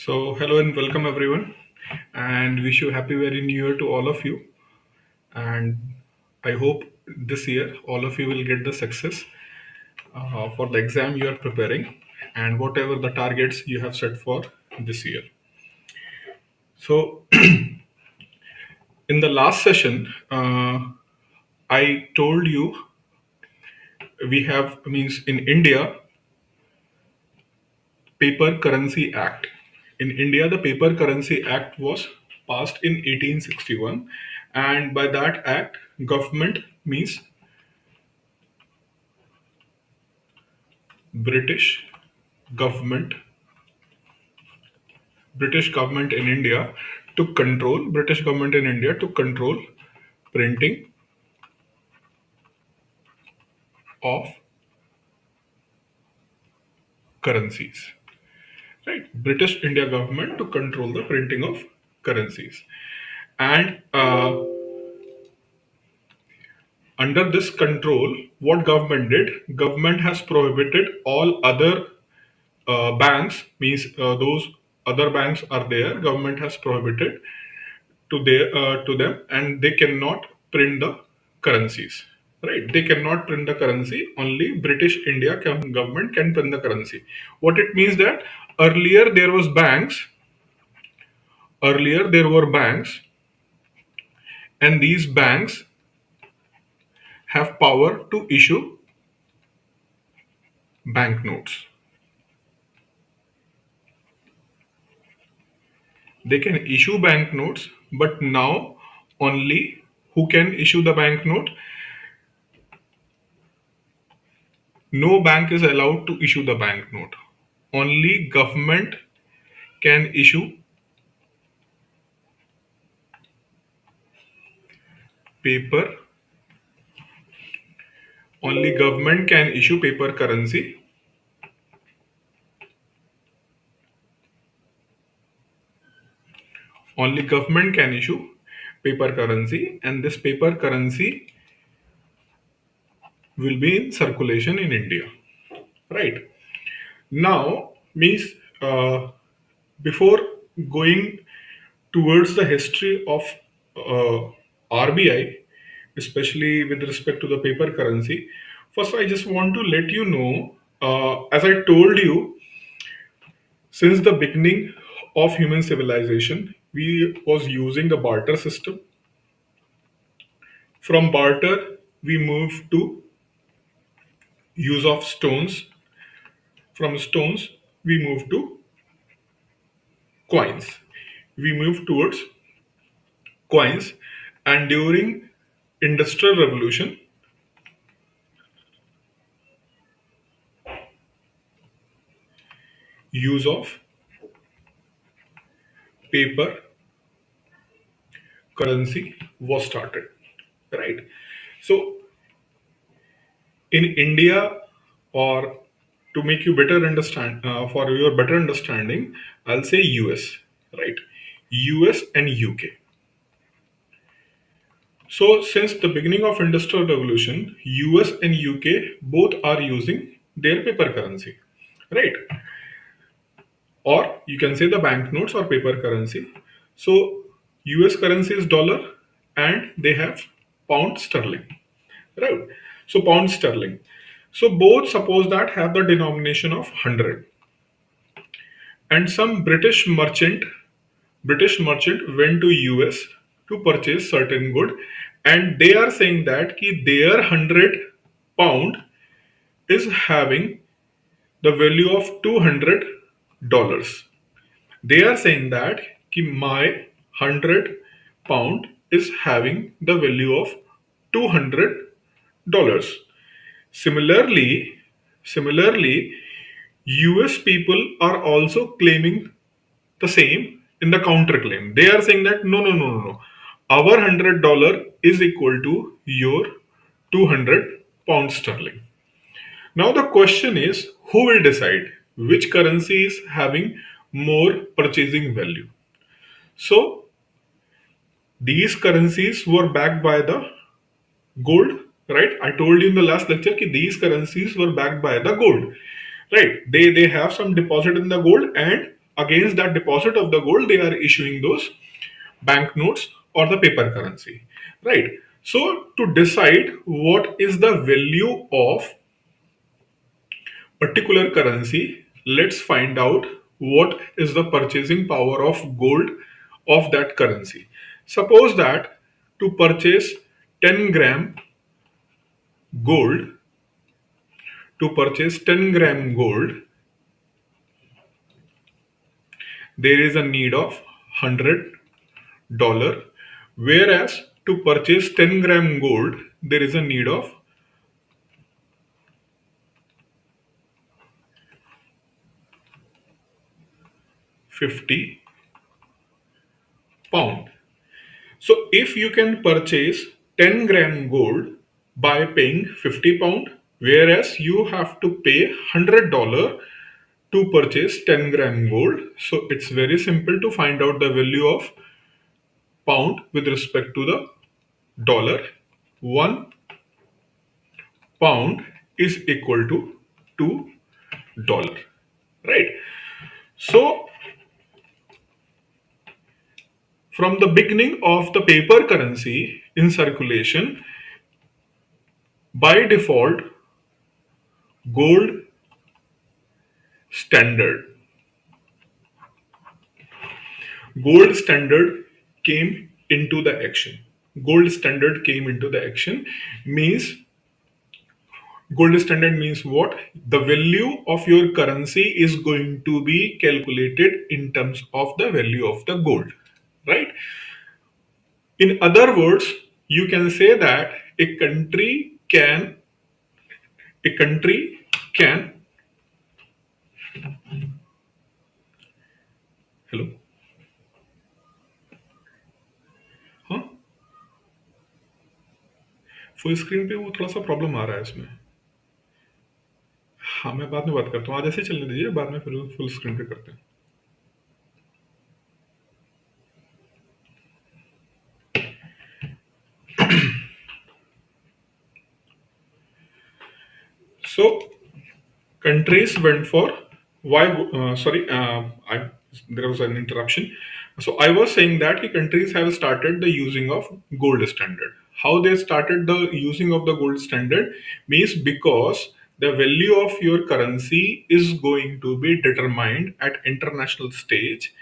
Hello and welcome everyone, and wish you happy very new year to all of you. And I hope this year all of you will get the success for the exam you are preparing and whatever the targets you have set for this year. So, in the last session, I told you we have means in India Paper Currency Act. In India, the Paper Currency Act was passed in 1861, and by that act, government means British government, British government in India British government in India to control printing of currencies. Right, British India government to control the printing of currencies, and under this control, what government did? Government has prohibited all other banks, means those other banks are there. Government has prohibited to them, and they cannot print the currencies. Right? They cannot print the currency. Only British India government can print the currency. What it means that earlier there was banks. Earlier there were banks, and these banks have power to issue banknotes. They can issue banknotes, but now only who can issue the banknote? No bank is allowed to issue the banknote. Only government can issue paper. Only government can issue paper currency. Only government can issue paper currency, and this paper currency will be in circulation in India. Right now, means before going towards the history of RBI, especially with respect to the paper currency, first I just want to let you know, as I told you, since the beginning of human civilization, we was using the barter system. From barter, we moved to use of stones. From stones, we moved to coins. We moved towards coins, and during industrial revolution, use of paper currency was started. Right. So in India, or to make you better understand, for your better understanding, I'll say US. Right. US and UK. So since the beginning of industrial revolution, US and UK both are using their paper currency. Right. Or you can say the banknotes or paper currency. So US currency is dollar, and they have pound sterling. Right. So pound sterling. So both, suppose that, have the denomination of 100, and some British merchant went to US to purchase certain good, and they are saying that their 100 pound is having the value of $200. They are saying that my 100 pound is having the value of $200. Similarly, US people are also claiming the same in the counterclaim. They are saying that no, no, no, no, no. Our $100 is equal to your 200 pound sterling. Now the question is, who will decide which currency is having more purchasing value? So these currencies were backed by the gold, right? I told you in the last lecture that these currencies were backed by the gold, right? They have some deposit in the gold, and against that deposit of the gold, they are issuing those banknotes or the paper currency, right? So to decide what is the value of particular currency, let's find out what is the purchasing power of gold of that currency. Suppose that to purchase 10 gram gold, to purchase 10 gram gold, there is a need of $100, whereas to purchase 10 gram gold, there is a need of 50 pound. So if you can purchase 10 gram gold by paying 50 pound, whereas you have to pay $100 to purchase 10 gram gold. So it's very simple to find out the value of pound with respect to the dollar. 1 pound is equal to $2, right? So from the beginning of the paper currency in circulation, by default, gold standard gold standard came into the action. Gold standard came into the action means gold standard means what? The value of your currency is going to be calculated in terms of the value of the gold, right? In other words, you can say that a country can hello, हाँ, full screen पे वो थोड़ा सा problem आ रहा है इसमें. हाँ, मैं बाद में बात करता हूँ. आज ऐसे ही चलने दीजिए, बाद में फिर फुल स्क्रीन पे करते हैं. So countries went for why? Sorry, there was an interruption. So I was saying that the countries have started the using of gold standard. How they started the using of the gold standard means because the value of your currency is going to be determined at international stage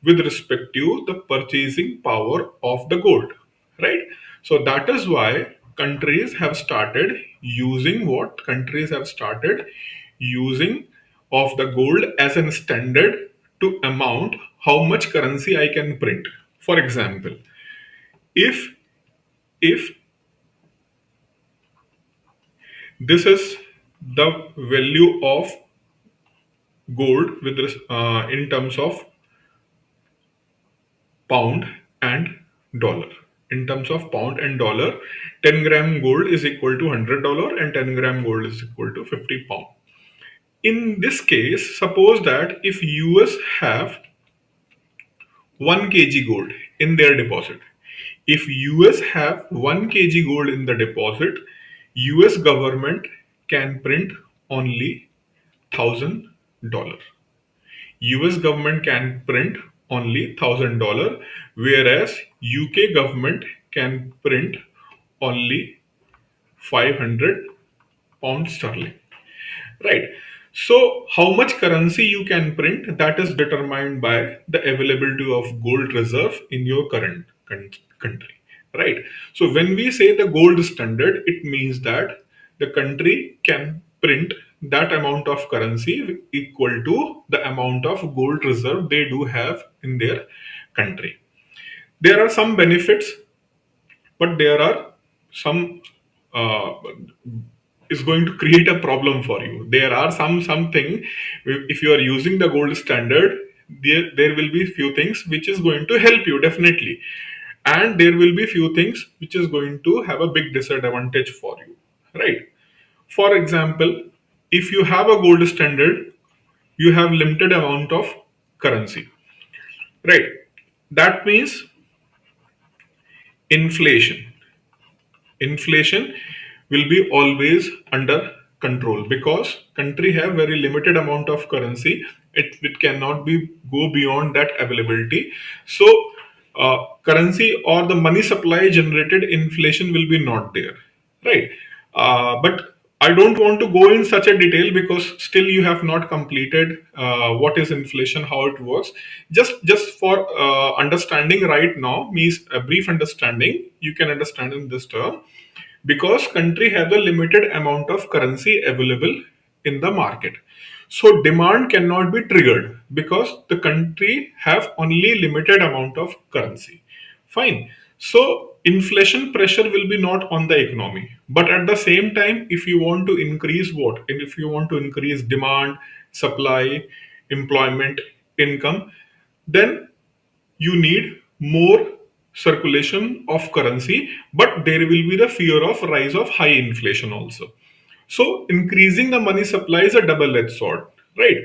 with respect to the purchasing power of the gold, right? So that is why countries have started using of the gold as a standard to amount how much currency I can print. For example, if if this is the value of gold with this in terms of pound and dollar. In terms of pound and dollar, 10 gram gold is equal to $100 and 10 gram gold is equal to 50 pound. In this case, suppose that if US have 1 kg gold in their deposit, if US have 1 kg gold in the deposit, US government can print only $1,000. US government can print only $1,000, whereas UK government can print only 500 pounds sterling. Right. So how much currency you can print, that is determined by the availability of gold reserve in your current country. Right. So when we say the gold standard, it means that the country can print that amount of currency equal to the amount of gold reserve they do have in their country. There are some benefits, but there are some uh, is going to create a problem for you. There are something, if you are using the gold standard, there will be few things which is going to help you definitely, and there will be few things which is going to have a big disadvantage for you, right? For example, if you have a gold standard, you have limited amount of currency, right? That means inflation inflation will be always under control because country have very limited amount of currency It cannot be go beyond that availability. So currency or the money supply generated inflation will be not there, right? But I don't want to go in such a detail because still you have not completed what is inflation, how it works. Just for understanding right now, means a brief understanding you can understand in this term. Because country have a limited amount of currency available in the market, so demand cannot be triggered because the country have only limited amount of currency. Fine. So inflation pressure will be not on the economy, but at the same time, if you want to increase what, and if you want to increase demand, supply, employment, income, then you need more circulation of currency, but there will be the fear of rise of high inflation also. So increasing the money supply is a double-edged sword, right?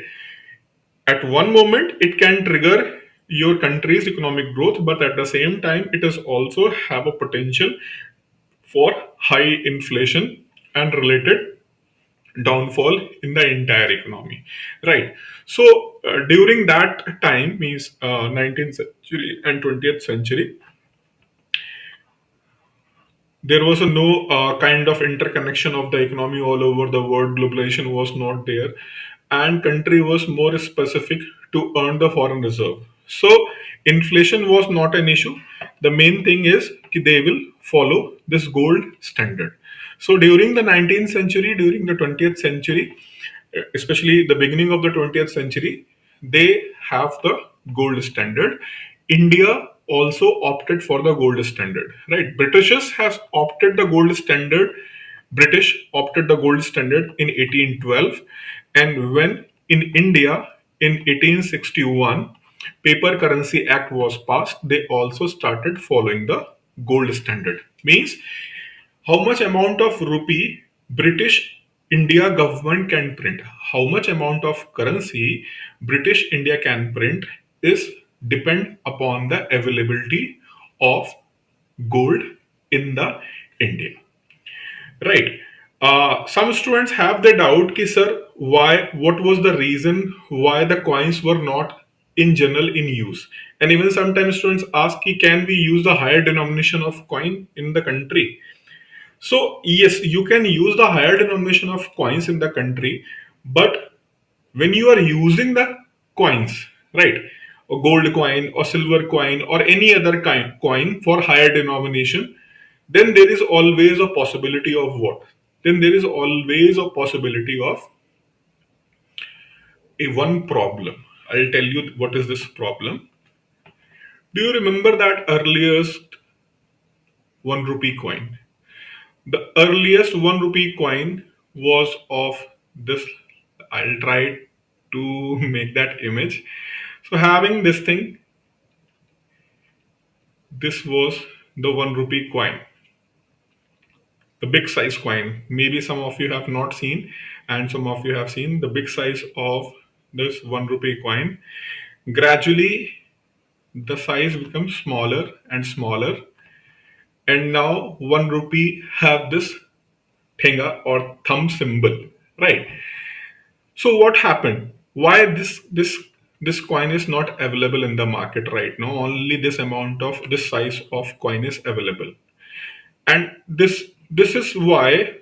At one moment it can trigger your country's economic growth, but at the same time it is also have a potential for high inflation and related downfall in the entire economy, right? So during that time, means 19th century and 20th century, there was a no kind of interconnection of the economy all over the world. Globalization was not there, and country was more specific to earn the foreign reserve. So inflation was not an issue. The main thing is they will follow this gold standard. So during the 19th century, during the 20th century, especially the beginning of the 20th century, they have the gold standard. India also opted for the gold standard, right? Britishers has opted the gold standard. British opted the gold standard in 1812, and when in India in 1861 paper currency act was passed, they also started following the gold standard. Means how much amount of rupee British India government can print, how much amount of currency British India can print is depend upon the availability of gold in the India, right? Some students have the doubt ki sir, why, what was the reason why the coins were not in general in use? And even sometimes students ask ki, can we use the higher denomination of coin in the country? So yes, you can use the higher denomination of coins in the country, but when you are using the coins, right, a gold coin or silver coin or any other kind coin for higher denomination, then there is always a possibility of what? Then there is always a possibility of a one problem. I'll tell you what is this problem. Do you remember that earliest 1 rupee coin? The earliest 1 rupee coin was of this. I'll try to make that image. So, having this thing, this was the 1 rupee coin, the big size coin. Maybe some of you have not seen, and some of you have seen the big size of this 1 rupee coin. Gradually, the size becomes smaller and smaller, and now 1 rupee have this thinga or thumb symbol, right? So what happened? Why this coin is not available in the market right now? Only this amount of this size of coin is available, and this is why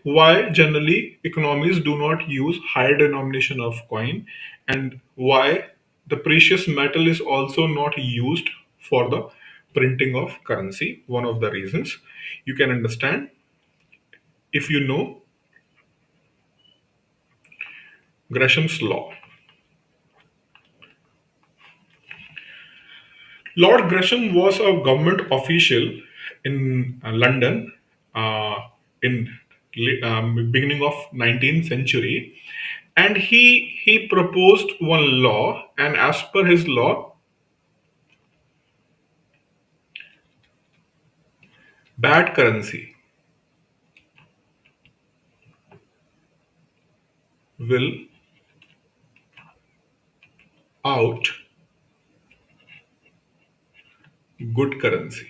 generally economies do not use higher denomination of coin, and why the precious metal is also not used for the printing of currency. One of the reasons you can understand if you know Gresham's law. Lord Gresham was a government official in London uh, in beginning of 19th century, and he proposed one law, and as per his law, bad currency will out good currency.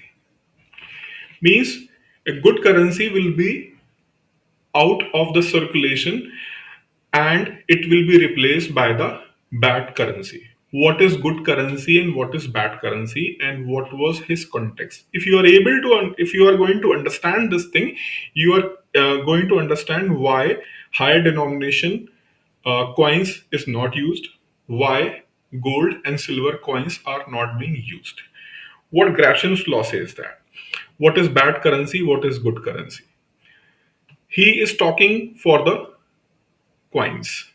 Means a good currency will be out of the circulation and it will be replaced by the bad currency. What is good currency and what is bad currency, and what was his context? If you are able to, if you are going to understand this thing, you are going to understand why higher denomination coins is not used, why gold and silver coins are not being used. What Greshams Law says that. What is bad currency? What is good currency? He is talking for the coins.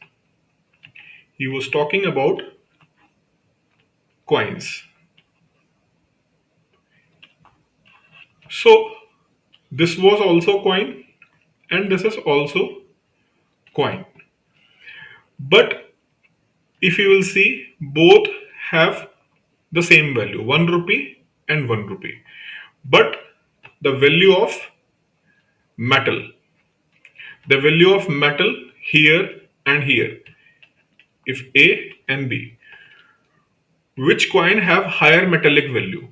He was talking about coins. So this was also coin and this is also coin. But if you will see, both have the same value, 1 rupee and 1 rupee. But the value of metal, the value of metal here and here, if A and B, which coin have higher metallic value?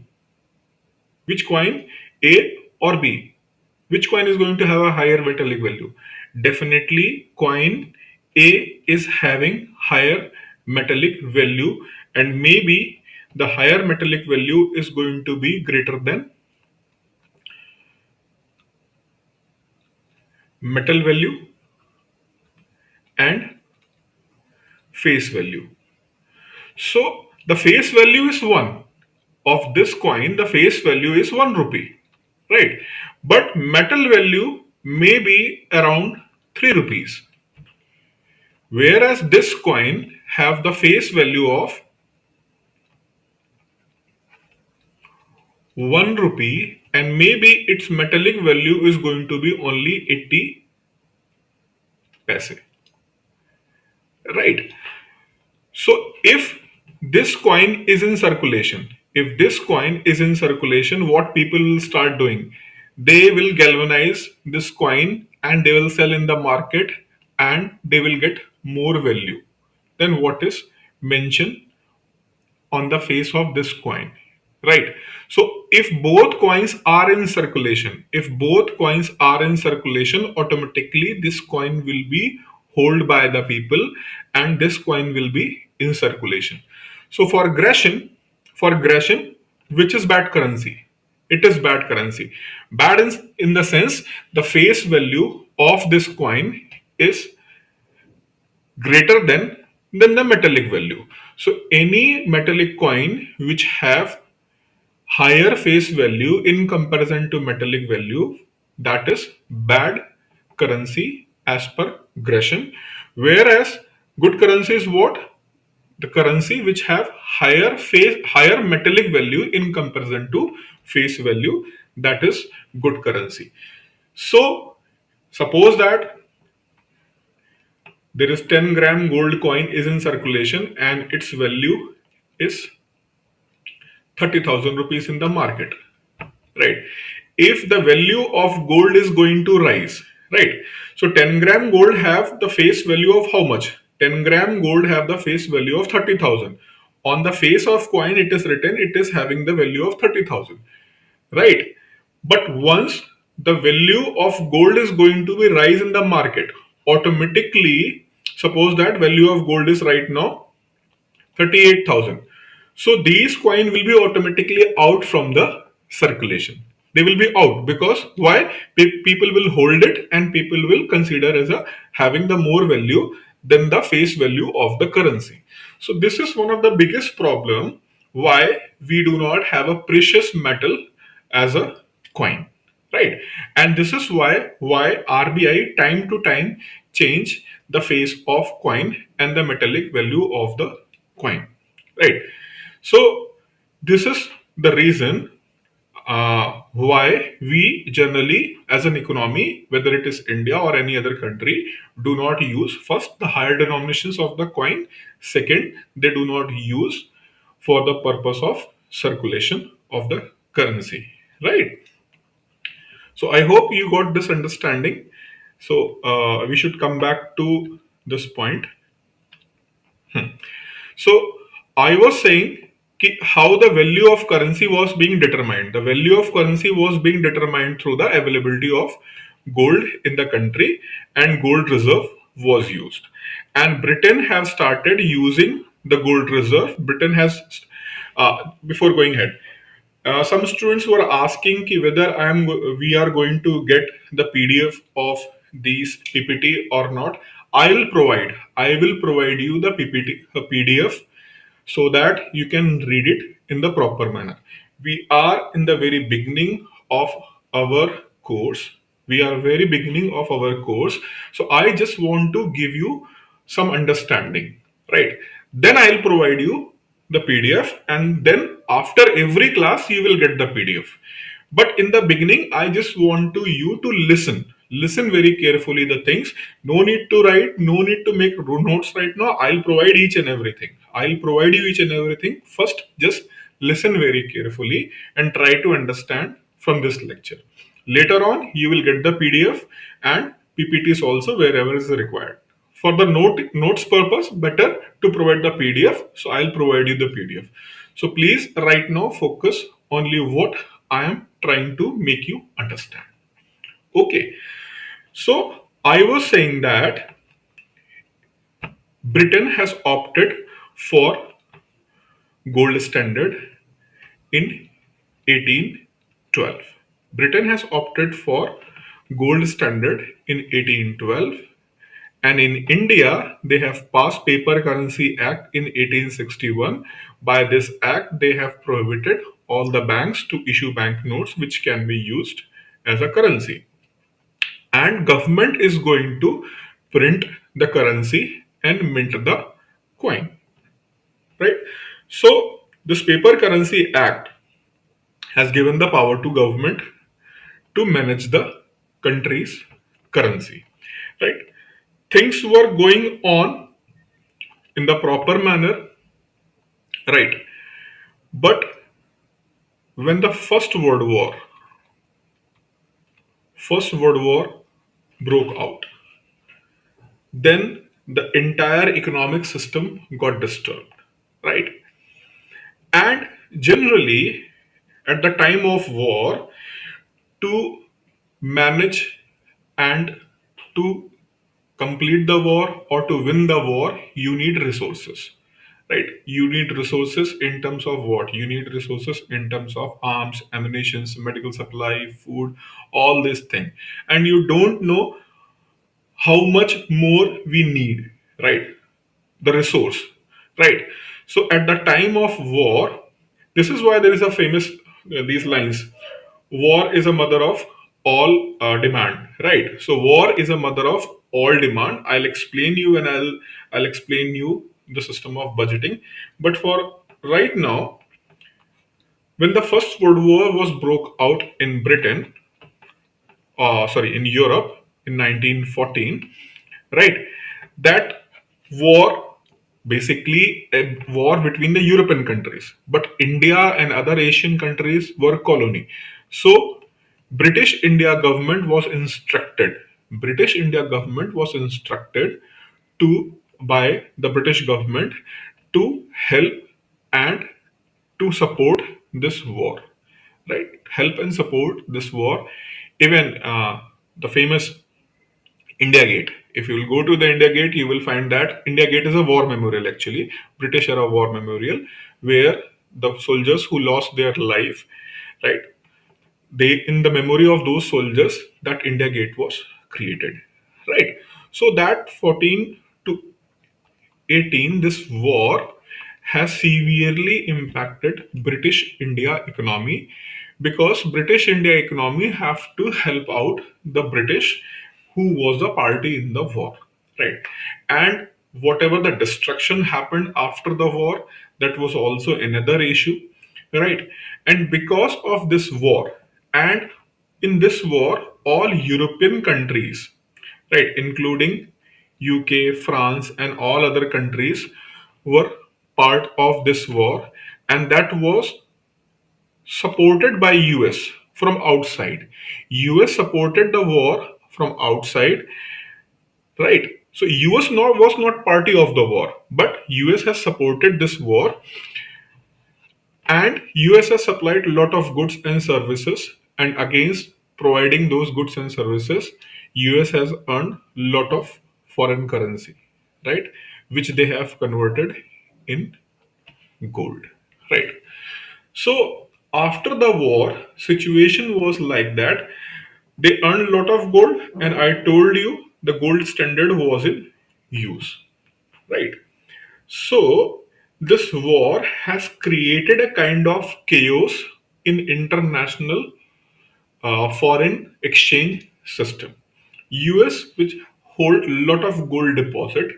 Which coin, A or B? Which coin is going to have a higher metallic value? Definitely coin A is having higher metallic value, and maybe the higher metallic value is going to be greater than metal value and face value. So the face value is 1 of this coin, the face value is 1 rupee, right? But metal value may be around 3 rupees. Whereas this coin have the face value of 1 rupee and maybe its metallic value is going to be only 80 paise, right? So if this coin is in circulation, if this coin is in circulation, what people will start doing? They will galvanize this coin and they will sell in the market and they will get more value than what is mentioned on the face of this coin, right? So if both coins are in circulation, if both coins are in circulation, automatically this coin will be held by the people and this coin will be in circulation. So for Gresham, which is bad currency? It is bad currency. Bad in the sense the face value of this coin is greater than the metallic value. So any metallic coin which have higher face value in comparison to metallic value, that is bad currency as per Gresham. Whereas good currency is what? The currency which have higher metallic value in comparison to face value, that is good currency. So suppose that there is 10-gram gold coin is in circulation and its value is 30,000 rupees in the market, right? If the value of gold is going to rise, right? So 10-gram gold have the face value of how much? 10-gram gold have the face value of 30,000. On the face of coin it is written it is having the value of 30,000, right? But once the value of gold is going to be rise in the market, automatically, suppose that value of gold is right now 38,000. So these coin will be automatically out from the circulation. They will be out because why? People will hold it and people will consider as a having the more value than the face value of the currency. So this is one of the biggest problem why we do not have a precious metal as a coin, right? And this is why RBI time to time change the face of coin and the metallic value of the coin, right? So this is the reason why we generally as an economy, whether it is India or any other country, do not use first the higher denominations of the coin, second they do not use for the purpose of circulation of the currency, right? So I hope you got this understanding. So we should come back to this point. So I was saying how the value of currency was being determined. The value of currency was being determined through the availability of gold in the country, and gold reserve was used. And Britain have started using the gold reserve. Britain has, before going ahead, some students were asking ki whether we are going to get the PDF of these PPT or not. I will provide you the PPT, PDF, so that you can read it in the proper manner. We are in the very beginning of our course. We are very beginning of our course. So I just want to give you some understanding, right? Then I'll provide you the PDF, and then after every class you will get the PDF. But in the beginning, I just want to you to listen very carefully the things. No need to write, no need to make notes right now. I'll provide each and everything. I'll provide you each and everything. First, just listen very carefully and try to understand from this lecture. Later on, you will get the PDF and PPTs also wherever is required. For the notes purpose, better to provide the PDF. So I'll provide you the PDF. So please right now focus only what I am trying to make you understand. Okay. So I was saying that Britain has opted for gold standard in 1812. Britain has opted for gold standard in 1812, and in India they have passed Paper Currency Act in 1861. By this act they have prohibited all the banks to issue banknotes which can be used as a currency, and government is going to print the currency and mint the coin, right? So this Paper Currency Act has given the power to government to manage the country's currency, right? Things were going on in the proper manner, right? But when the first world war broke out, then the entire economic system got disturbed, right? And generally, at the time of war, to manage and to complete the war or to win the war, you need resources, right? You need resources in terms of what? You need resources in terms of arms, ammunition, medical supply, food, all these things. And you don't know how much more we need, right? The resource, right? So at the time of war, this is why there is a famous these lines: war is a mother of all demand, right? So war is a mother of all demand. I'll explain you, and I'll explain you the system of budgeting. But for right now, when the first world war was broke out in Britain, in Europe in 1914, right? That war, basically a war between the European countries, but India and other Asian countries were colony. So British India government was instructed. British India government was instructed to by the British government to help and to support this war, right? Help and support this war. Even the famous India Gate. If you will go to the India Gate, you will find that India Gate is a war memorial, actually, British era war memorial, where the soldiers who lost their life, right? They, in the memory of those soldiers, that India Gate was created, right? So that 14 to 18, this war has severely impacted British India economy, because British India economy have to help out the British who was the party in the war, right? And whatever the destruction happened after the war, that was also another issue, right? And because of this war, and in this war, all European countries, right, including UK, France, and all other countries were part of this war, and that was supported by US from outside. US supported the war from outside, right? So US was not party of the war, but US has supported this war, and US has supplied a lot of goods and services, and against providing those goods and services, US has earned lot of foreign currency, right? Which they have converted in gold, right? So after the war, situation was like that. They earned a lot of gold, and I told you the gold standard was in use, right? So this war has created a kind of chaos in international foreign exchange system. US, which hold a lot of gold deposit,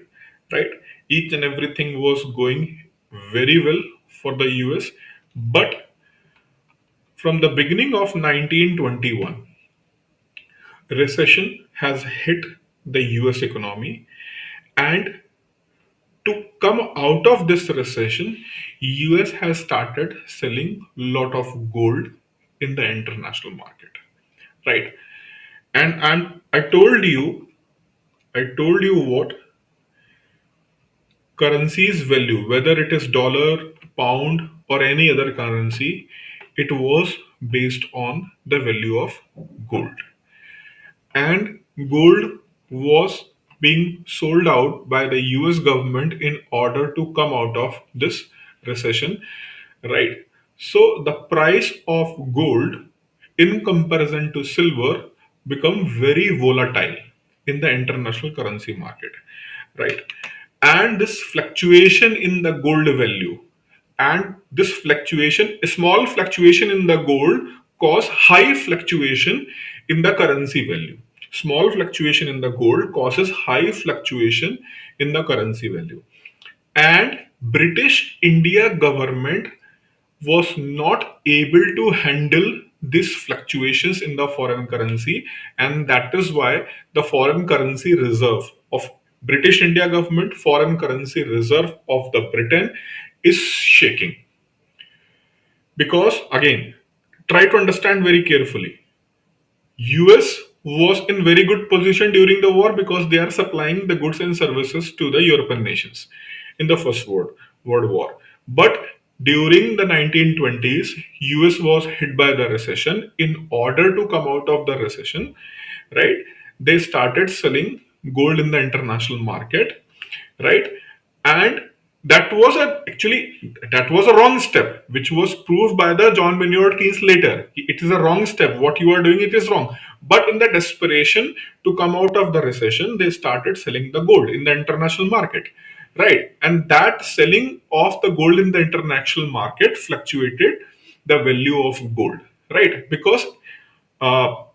right? Each and everything was going very well for the US, but from the beginning of 1921, recession has hit the US economy, and to come out of this recession, US has started selling lot of gold in the international market, right? And I told you what currency's value, whether it is dollar, pound, or any other currency, it was based on the value of gold. And gold was being sold out by the US government in order to come out of this recession, right? So the price of gold in comparison to silver become very volatile in the international currency market, right? And this fluctuation in the gold value, and this fluctuation, a small fluctuation in the gold, cause high fluctuation in the currency value. Small fluctuation in the gold causes high fluctuation in the currency value. And British India government was not able to handle these fluctuations in the foreign currency, and that is why the foreign currency reserve of British India government, foreign currency reserve of the Britain, is shaking. Because again, try to understand very carefully. US was in very good position during the war because they are supplying the goods and services to the European nations in the World War. But during the 1920s, US was hit by the recession. In order to come out of the recession, right, they started selling gold in the international market, right? And that was a wrong step, which was proved by the John Maynard Keynes later. It is a wrong step. What you are doing, it is wrong. But in the desperation to come out of the recession, they started selling the gold in the international market, right? And that selling of the gold in the international market fluctuated the value of gold, right? Because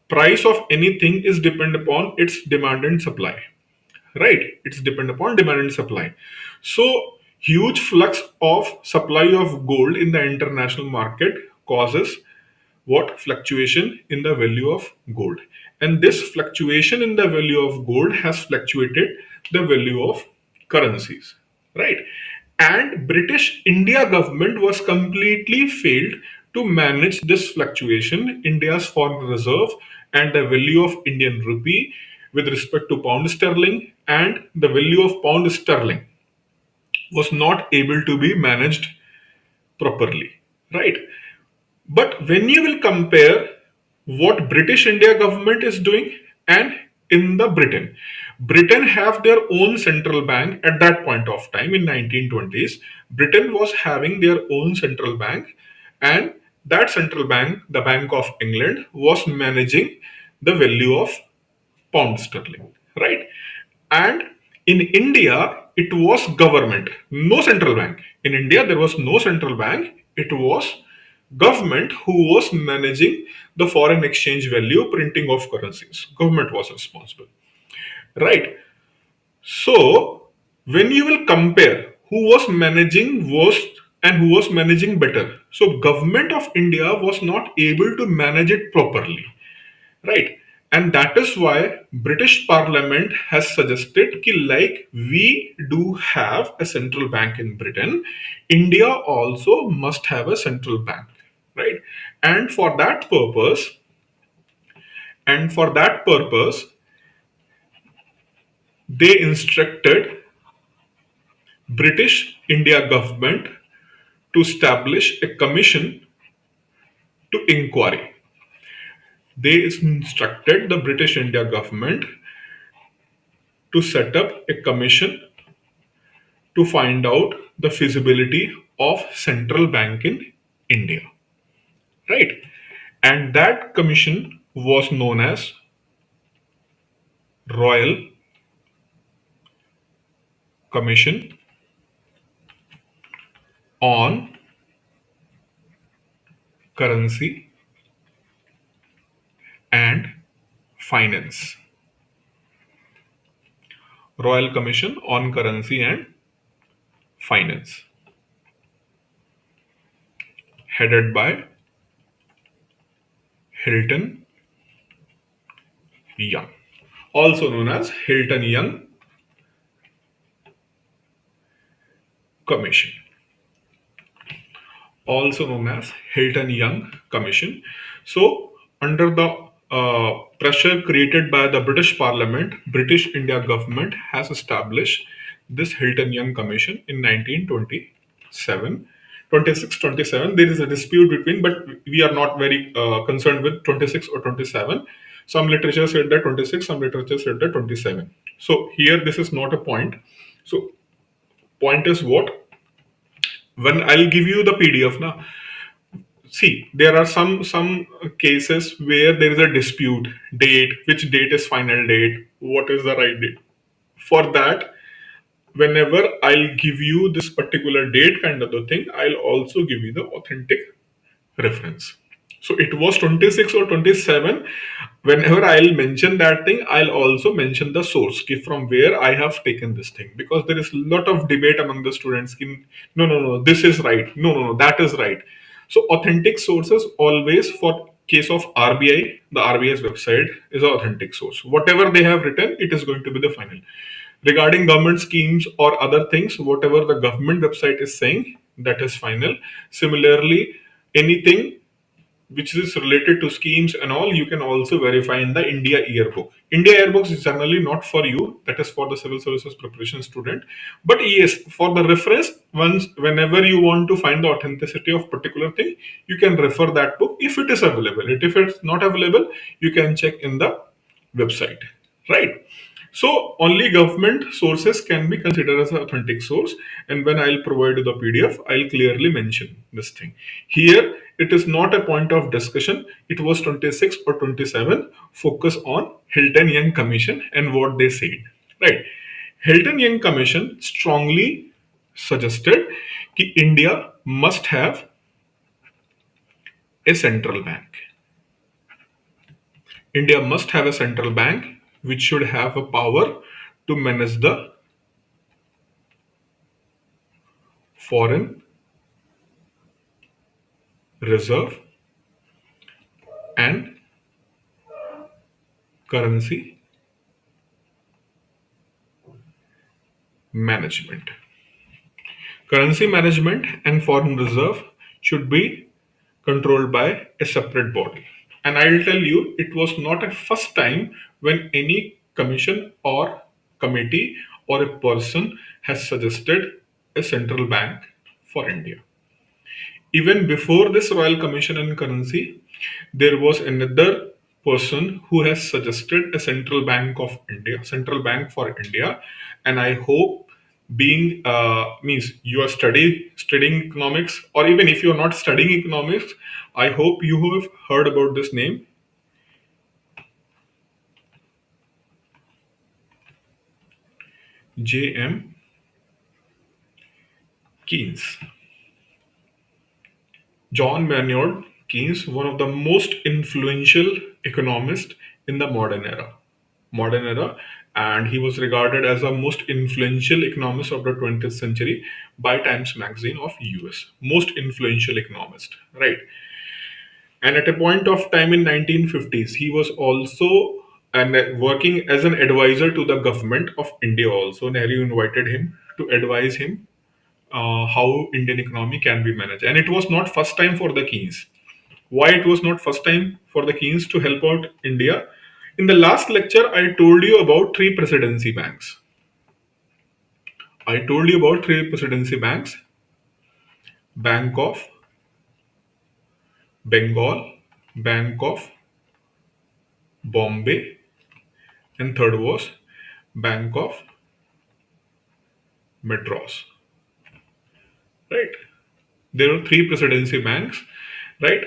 price of anything is depend upon its demand and supply, right? It's depend upon demand and supply. So huge flux of supply of gold in the international market causes what fluctuation in the value of gold, and this fluctuation in the value of gold has fluctuated the value of currencies, right? And British India government was completely failed to manage this fluctuation, India's foreign reserve and the value of Indian rupee with respect to pound sterling, and the value of pound sterling was not able to be managed properly, right? But when you will compare what British India government is doing and in the Britain have their own central bank at that point of time in 1920s. Britain was having their own central bank, and that central bank, the Bank of England, was managing the value of pound sterling, right? And in India, it was government, no central bank. In India, there was no central bank. It was government who was managing the foreign exchange value, printing of currencies. Government was responsible, right? So when you will compare who was managing worst and who was managing better, so government of India was not able to manage it properly, right? And that is why British Parliament has suggested कि like we do have a central bank in Britain, India also must have a central bank, right? And for that purpose, and for that purpose, they instructed British India government to establish a commission to inquiry. They instructed the British India government to set up a commission to find out the feasibility of central bank in India, right? And that commission was known as Royal Commission on Currency and Finance. Royal Commission on Currency and Finance, headed by Hilton Young, also known as Hilton Young Commission, also known as Hilton Young Commission. So, under the pressure created by the British Parliament, British India government has established this Hilton Young Commission in 1927. 26, 27. There is a dispute between, but we are not very concerned with 26 or 27. Some literature said that 26, some literature said that 27. So here this is not a point. So point is what? When I'll give you the PDF now, see there are some cases where there is a dispute date, which date is final date, what is the right date. For that, whenever I'll give you this particular date kind of the thing, I'll also give you the authentic reference. So it was 26 or 27. Whenever I'll mention that thing, I'll also mention the source from where I have taken this thing, because there is a lot of debate among the students. No, no, no, this is right. No, no, no, that is right. So authentic sources always, for case of RBI, the RBI's website is an authentic source. Whatever they have written, it is going to be the final. Regarding government schemes or other things, whatever the government website is saying, that is final. Similarly, anything which is related to schemes and all, you can also verify in the India yearbook. India yearbook is generally not for you, that is for the civil services preparation student. But yes, for the reference, once whenever you want to find the authenticity of particular thing, you can refer that book if it is available. If it's not available, you can check in the website, right? So only government sources can be considered as an authentic source. And when I'll provide you the PDF, I'll clearly mention this thing. Here, it is not a point of discussion. It was 26 or 27. Focus on Hilton Young Commission and what they said. Right. Hilton Young Commission strongly suggested that India must have a central bank. India must have a central bank which should have a power to manage the foreign reserve and currency management. Currency management and foreign reserve should be controlled by a separate body. And I'll tell you, it was not a first time when any commission or committee or a person has suggested a central bank for India. Even before this Royal Commission on Currency, there was another person who has suggested a central bank for India, and I hope, being means you are studying economics, or even if you are not studying economics, I hope you have heard about this name, J.M. Keynes. John Maynard Keynes, one of the most influential economists in the modern era, and he was regarded as the most influential economist of the 20th century by Times Magazine of US. Most influential economist, right? And at a point of time in 1950s, he was also working as an advisor to the government of India. Also, Nehru invited him to advise him how Indian economy can be managed. And it was not first time for the Keynes. Why it was not first time for the Keynes to help out India? In the last lecture, I told you about three presidency banks. I told you about three presidency banks: Bank of Bengal, Bank of Bombay, and third was Bank of Madras. right? There were three presidency banks, right?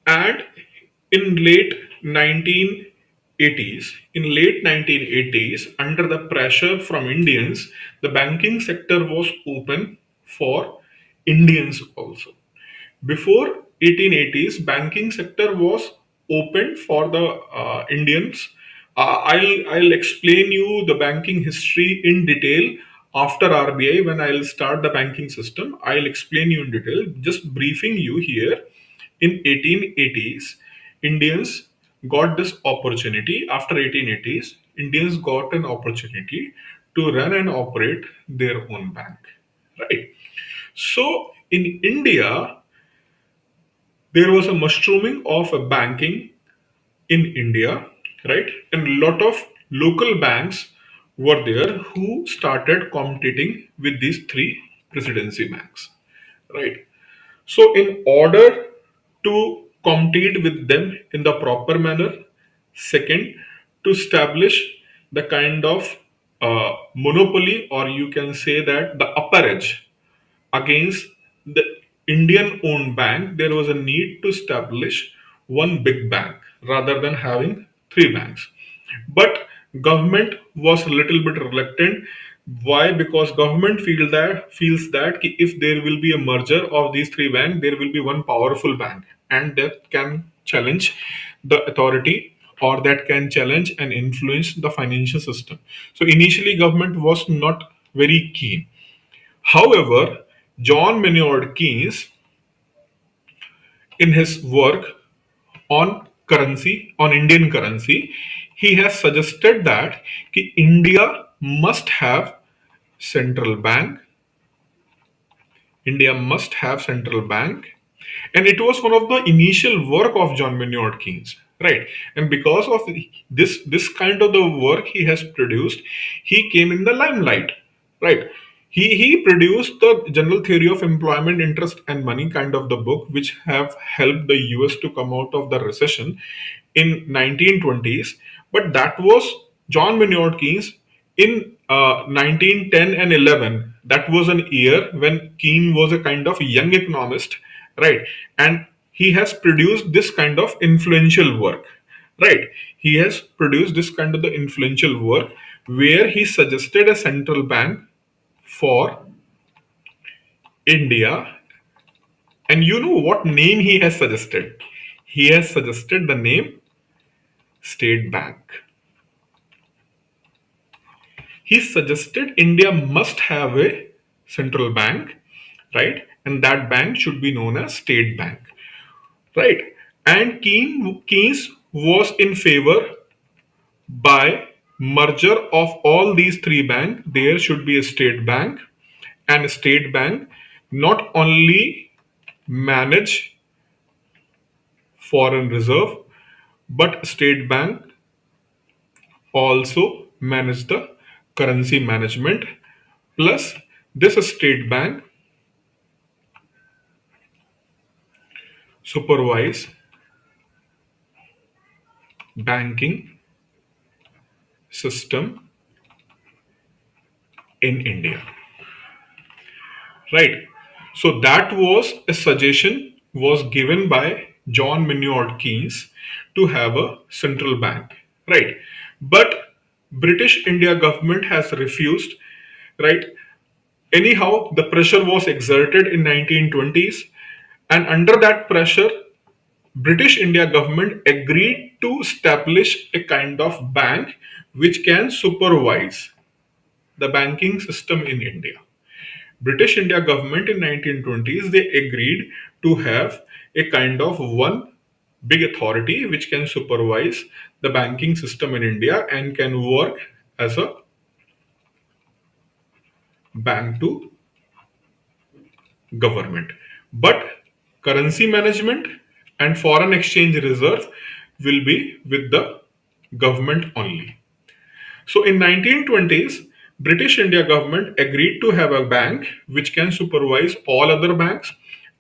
And in late 1980s, under the pressure from Indians, the banking sector was open for Indians also. Before 1880s, banking sector was opened for the Indians. I'll explain you the banking history in detail after RBI when I'll start the banking system. I'll explain you in detail. Just briefing you here. In 1880s, Indians got this opportunity. After 1880s, Indians got an opportunity to run and operate their own bank. Right. So in India, there was a mushrooming of a banking in India, right? And a lot of local banks were there who started competing with these three presidency banks, right? So, in order to compete with them in the proper manner, second, to establish the kind of monopoly, or you can say that the upper edge against the Indian owned bank, there was a need to establish one big bank rather than having three banks. But government was a little bit reluctant. Why? Because government feels that if there will be a merger of these three banks, there will be one powerful bank, and that can challenge the authority, or that can challenge and influence the financial system. So initially, government was not very keen. However, John Maynard Keynes, in his work on Indian currency, he has suggested that India must have central bank. India must have central bank, and it was one of the initial work of John Maynard Keynes, right? And because of this kind of the work he has produced, he came in the limelight, right? He produced the General Theory of Employment, Interest and Money kind of the book, which have helped the US to come out of the recession in 1920s. But that was John Maynard Keynes in 1910 and 11. That was an year when Keynes was a kind of young economist, right? And he has produced this kind of influential work, right? He has produced this kind of the influential work where he suggested a central bank for India. And you know what name he has suggested? He has suggested the name State Bank. He suggested India must have a central bank, right? And that bank should be known as State Bank, right? And Keynes was in favor by merger of all these three banks. There should be a state bank, and a state bank not only manage foreign reserve, but state bank also manage the currency management. Plus, this state bank supervise banking system in India. Right. So that was a suggestion was given by John Maynard Keynes to have a central bank. Right. But British India government has refused. Right. Anyhow, the pressure was exerted in 1920s, and under that pressure, British India government agreed to establish a kind of bank which can supervise the banking system in India. British India government in 1920s, they agreed to have a kind of one big authority which can supervise the banking system in India and can work as a bank to government. But currency management and foreign exchange reserve will be with the government only. So in 1920s, British India government agreed to have a bank which can supervise all other banks,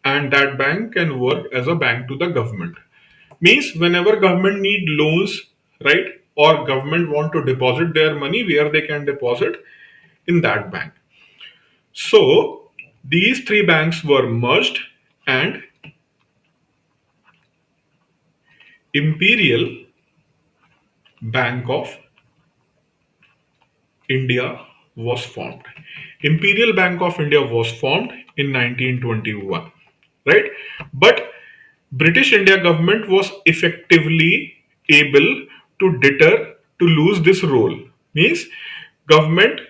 and that bank can work as a bank to the government. Means whenever government need loans, right, or government want to deposit their money where they can deposit, in that bank. So these three banks were merged and Imperial Bank of India was formed. Imperial Bank of India was formed in 1921, right? But British India government was effectively able to deter to lose this role. Means government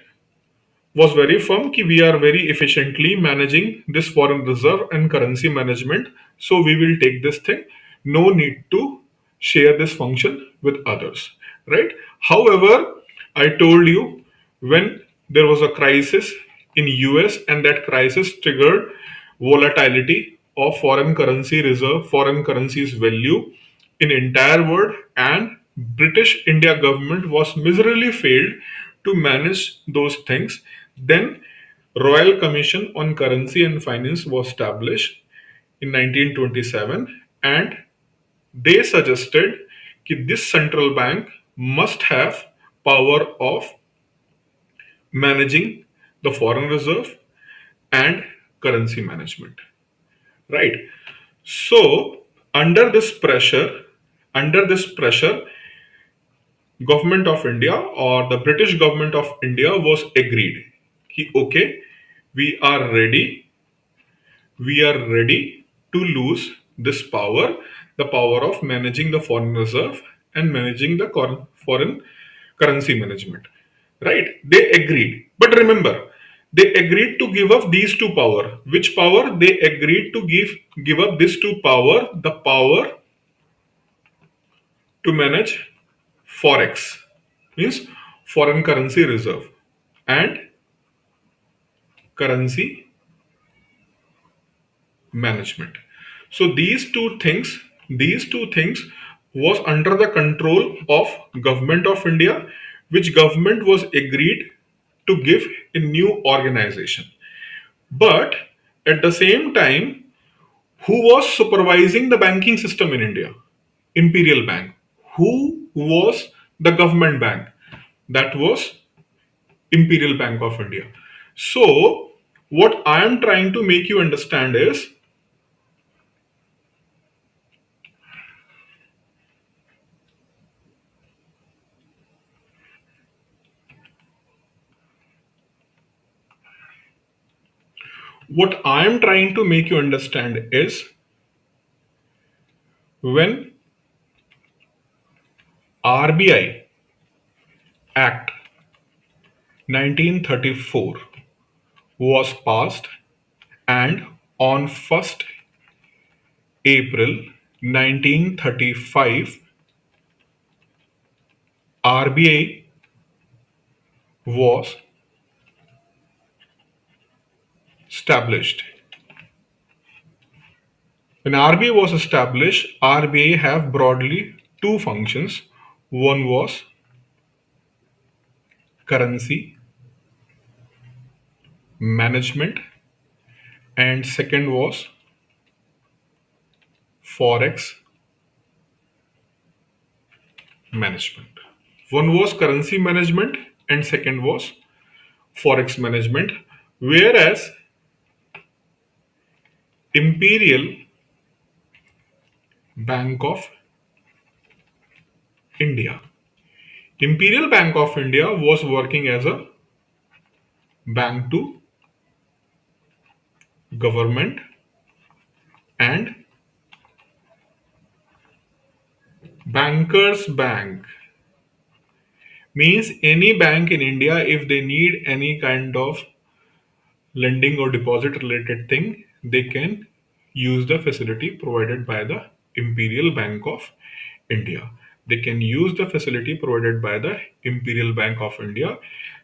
was very firm कि we are very efficiently managing this foreign reserve and currency management, so we will take this thing. No need to share this function with others, right? However, I told you, when there was a crisis in US and that crisis triggered volatility of foreign currency reserve, foreign currency's value in entire world, and British India government was miserably failed to manage those things. Then Royal Commission on Currency and Finance was established in 1927, and they suggested that this central bank must have power of managing the foreign reserve and currency management, right? So under this pressure, government of India or the British government of India was agreed कि okay, we are ready to lose this power, the power of managing the foreign reserve and managing the foreign currency management, right? They agreed, but remember, they agreed to give up these two power. Which power? They agreed to give up these two power, the power to manage forex, means foreign currency reserve, and currency management. So these two things was under the control of government of India, which government was agreed to give a new organization. But at the same time, who was supervising the banking system in India? Imperial Bank. Who was the government bank? That was Imperial Bank of India. So, what I am trying to make you understand is, what I am trying to make you understand is when RBI Act 1934 was passed, and on 1st April 1935 RBI was established. When RBI was established, RBI have broadly two functions. One was currency management and second was forex management. One was currency management and second was forex management, whereas Imperial Bank of India. Imperial Bank of India was working as a bank to government, and bankers bank means any bank in India, if they need any kind of lending or deposit related thing, they can use the facility provided by the Imperial Bank of India. They can use the facility provided by the Imperial Bank of India.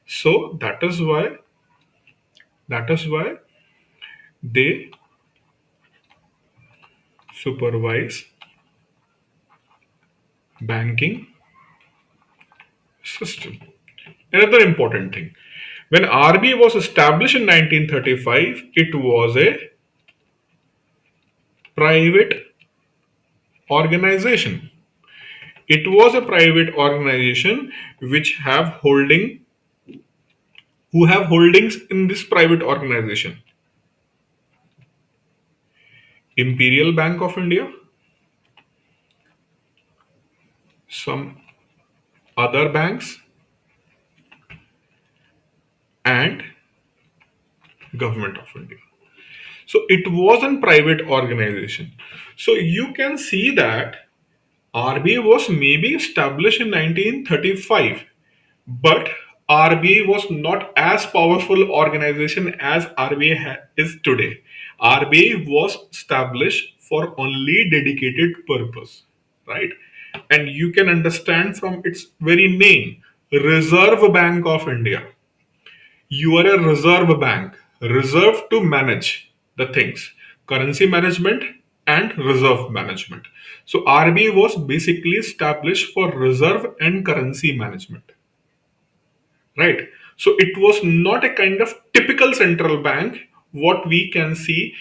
So that is why they supervise banking system. Another important thing, when RBI was established in 1935, it was a private organization. It was a private organization which have holding Who have holdings in this private organization? Imperial Bank of India, some other banks, and Government of India. So it was a private organization. So you can see that RBI was maybe established in 1935, but RBI was not as powerful organization as RBI is today. RBI was established for only dedicated purpose, right? And you can understand from its very name, Reserve Bank of India. You are a reserve bank, reserved to manage the things, currency management and reserve management. So RBI was basically established for reserve and currency management, right? So it was not a kind of typical central bank what we can see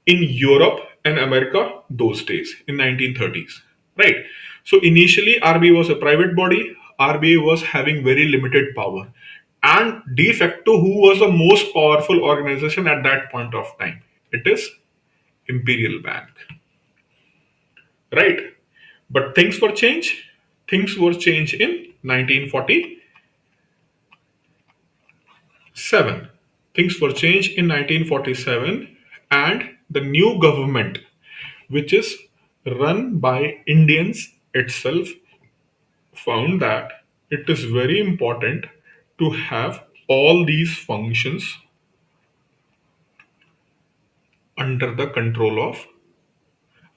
in Europe and America those days in 1930s, right? So initially RBI was a private body. RBI was having very limited power, and de facto who was the most powerful organization at that point of time? It is Imperial Bank, right? But things were changed. Things were changed in 1947. Things were changed in 1947, and the new government, which is run by Indians itself, found that it is very important to have all these functions under the control of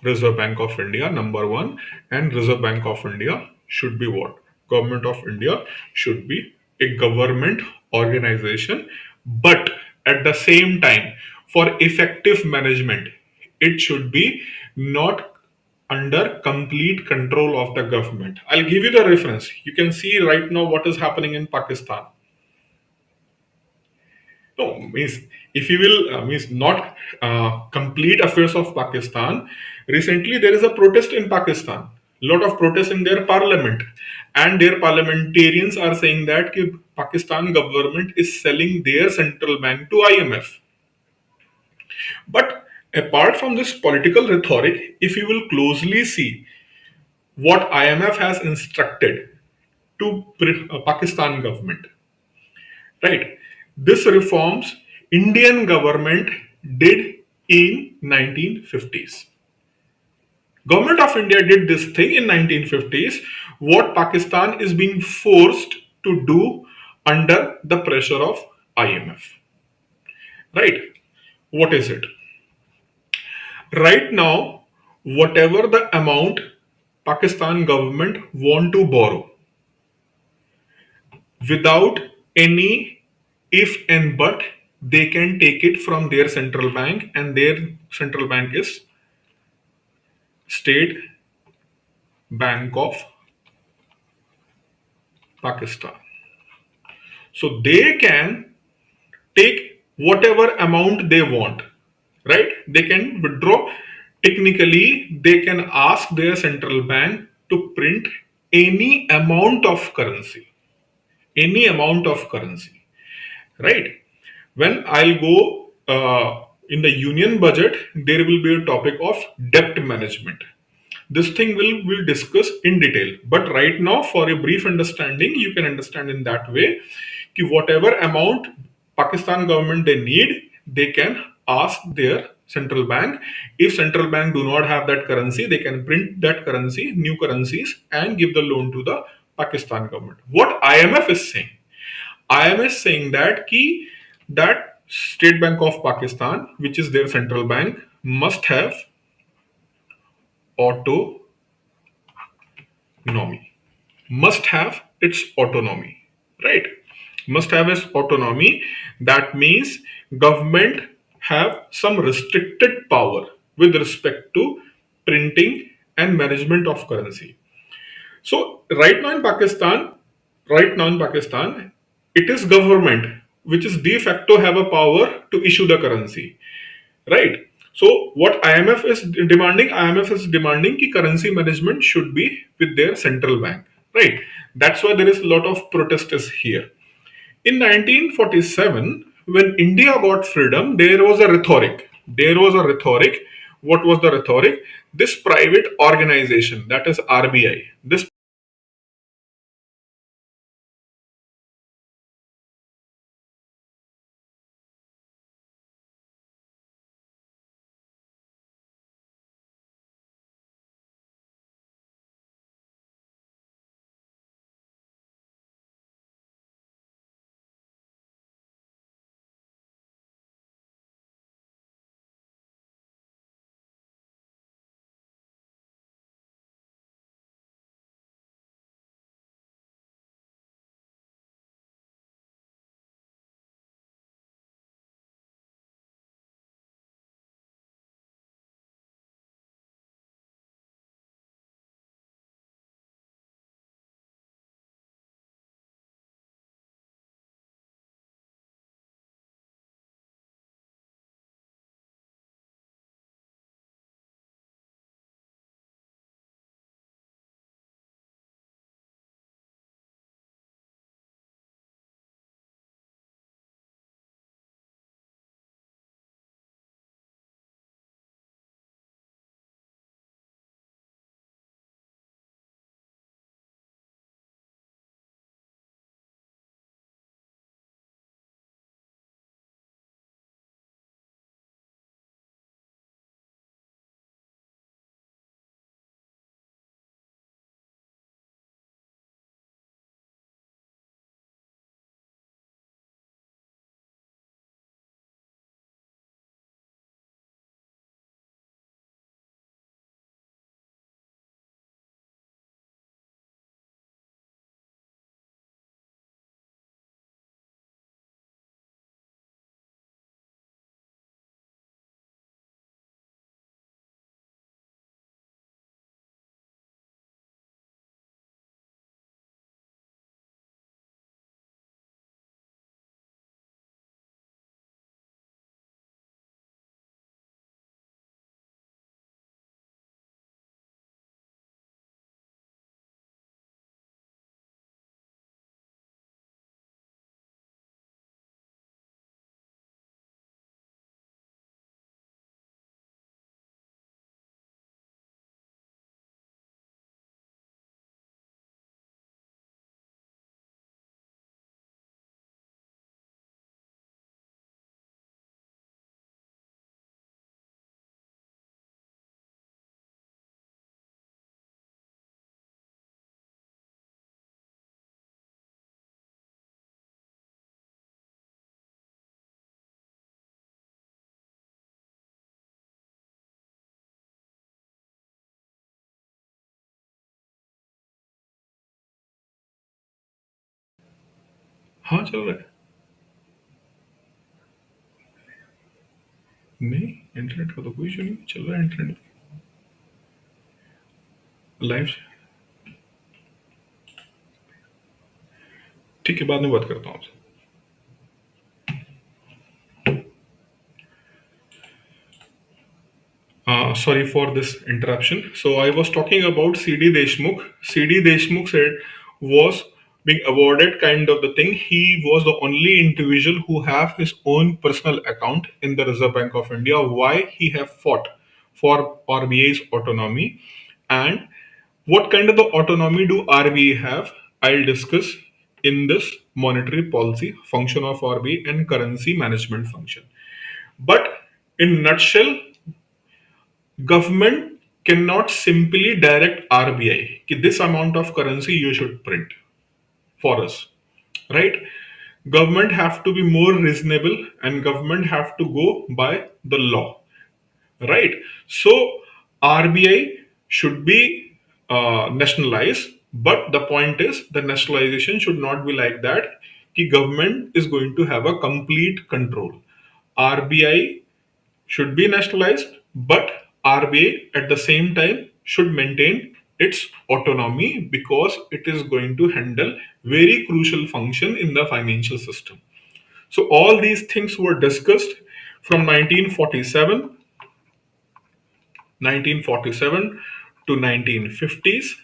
Reserve Bank of India, number one, and Reserve Bank of India should be what? Government of India should be a government organization, but at the same time, for effective management, it should be not under complete control of the government. I'll give you the reference. You can see right now what is happening in Pakistan. No, means if you will, means not complete affairs of Pakistan. Recently, there is a protest in Pakistan. Lot of protests in their parliament, and their parliamentarians are saying that ki Pakistan government is selling their central bank to IMF. But apart from this political rhetoric, if you will closely see what IMF has instructed to Pakistan government, right? This reforms Indian government did in 1950s. Government of India did this thing in 1950s, what Pakistan is being forced to do under the pressure of IMF. Right? What is it? Right now, whatever the amount Pakistan government want to borrow, without any if and but, they can take it from their central bank, and their central bank is State Bank of Pakistan. So they can take whatever amount they want, right? They can withdraw. Technically, they can ask their central bank to print any amount of currency, any amount of currency, right? When I'll go in the union budget, there will be a topic of debt management. This thing will discuss in detail. But right now, for a brief understanding, you can understand in that way कि whatever amount Pakistan government they need, they can ask their central bank. If central bank do not have that currency, they can print that currency, new currencies, and give the loan to the Pakistan government. What IMF is saying? IMF is saying that that State Bank of Pakistan, which is their central bank, must have autonomy, must have its autonomy, right? Must have its autonomy. That means government have some restricted power with respect to printing and management of currency. So right now in Pakistan, it is government which is de facto have a power to issue the currency, right? So what IMF is demanding, IMF is demanding कि currency management should be with their central bank, right? That's why there is a lot of protest is here. In 1947, when India got freedom, there was a rhetoric. There was a rhetoric. What was the rhetoric? This private organization, that is RBI, this. हाँ चल रहा है. नहीं, internet का तो कोई issue नहीं चल रहा है. Internet live. ठीक है, बाद में बात करता हूँ आपसे. Sorry for this interruption. So I was talking about CD Deshmukh. CD Deshmukh said was being awarded kind of the thing. He was the only individual who have his own personal account in the Reserve Bank of India. Why he have fought for RBI's autonomy, and what kind of the autonomy do RBI have? I'll discuss in this monetary policy function of RBI and currency management function. But in nutshell, government cannot simply direct RBI कि this amount of currency you should print for us, right? Government have to be more reasonable and government have to go by the law, right? So RBI should be nationalized, but the point is the nationalization should not be like that कि government is going to have a complete control. RBI should be nationalized, but RBI at the same time should maintain its autonomy because it is going to handle very crucial function in the financial system. So all these things were discussed from 1947 to 1950s,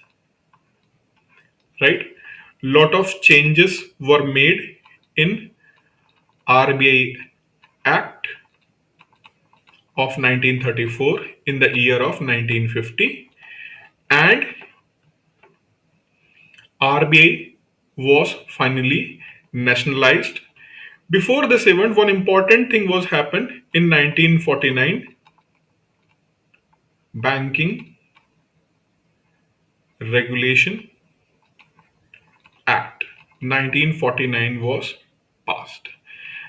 right? Lot of changes were made in RBI Act of 1934 in the year of 1950, and RBI was finally nationalized. Before this event, one important thing was happened in 1949. Banking Regulation Act 1949 was passed.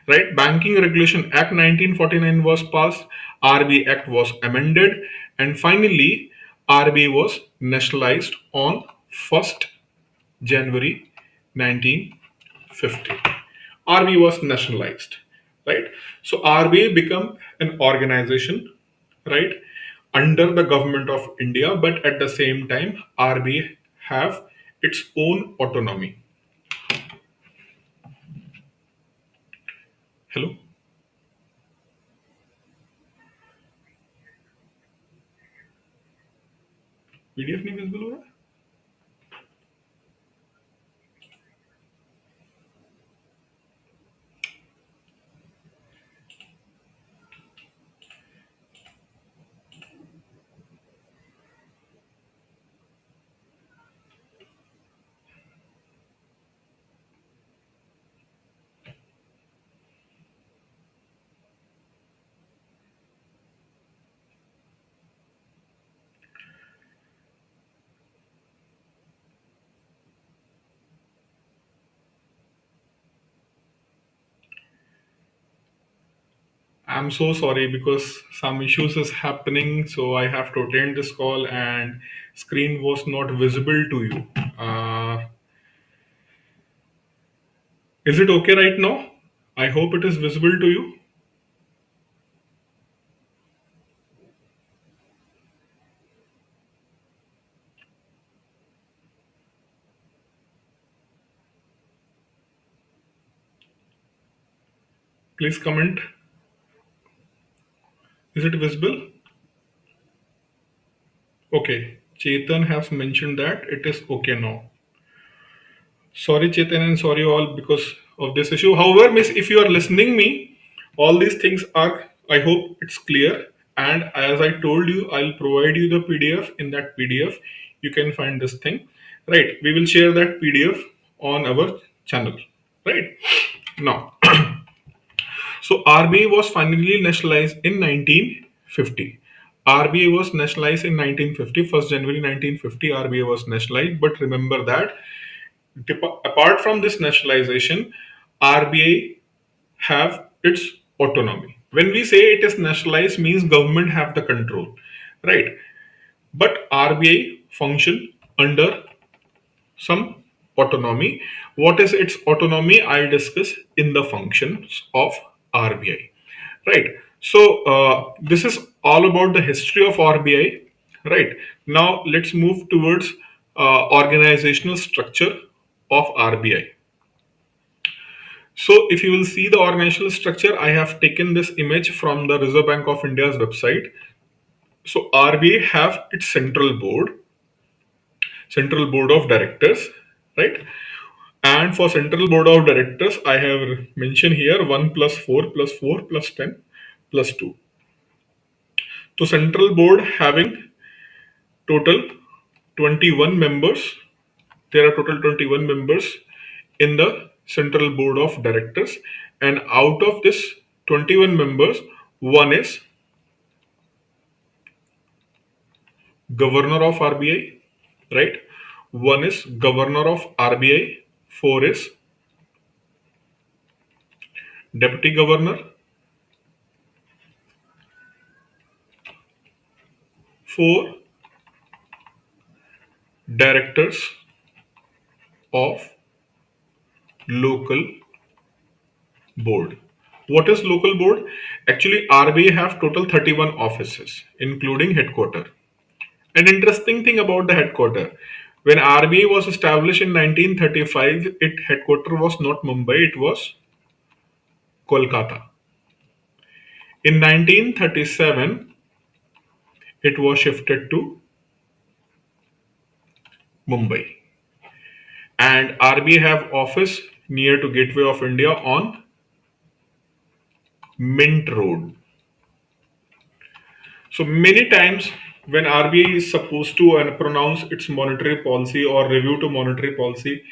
Right? Banking Regulation Act 1949 was passed, RBI Act was amended, and finally RBI was nationalized on 1st January 1950. RBI was nationalized, right? So RBI become an organization, right, under the government of India, but at the same time RBI have its own autonomy. Hello, PDF नहीं visible हो रहा है? I'm so sorry because some issues is happening, so I have to attend this call and screen was not visible to you. Is it okay right now? I hope it is visible to you. Please comment. Is it visible? Okay. Chetan has mentioned that it is okay now. Sorry, Chetan, and sorry all because of this issue. However, miss, if you are listening me, all these things are. I hope it's clear. And as I told you, I'll provide you the PDF. In that PDF, you can find this thing. Right. We will share that PDF on our channel. Right now. So RBI was finally nationalized in 1950. RBI was nationalized in 1950, 1st January 1950. RBI was nationalized. But remember that apart from this nationalization, RBI have its autonomy. When we say it is nationalized, means government have the control, right? But RBI function under some autonomy. What is its autonomy? I'll discuss in the functions of RBI. Right. So this is all about the history of RBI. Right. Now let's move towards organizational structure of RBI. So if you will see the organizational structure, I have taken this image from the Reserve Bank of India's website. So RBI have its central board of directors, right? And for central board of directors, I have mentioned here 1 plus 4 plus 4 plus 10 plus 2. So central board having total 21 members. There are total 21 members in the central board of directors, and out of this 21 members, one is governor of RBI, right? One is governor of RBI, four is deputy governor, four directors of local board. What is local board? Actually, RBI have total 31 offices, including headquarter. An interesting thing about the headquarter, when RBI was established in 1935, its headquarter was not Mumbai, it was Kolkata. In 1937, it was shifted to Mumbai. And RBI have office near to Gateway of India on Mint Road. So many times when RBI is supposed to pronounce its monetary policy or review to monetary policy,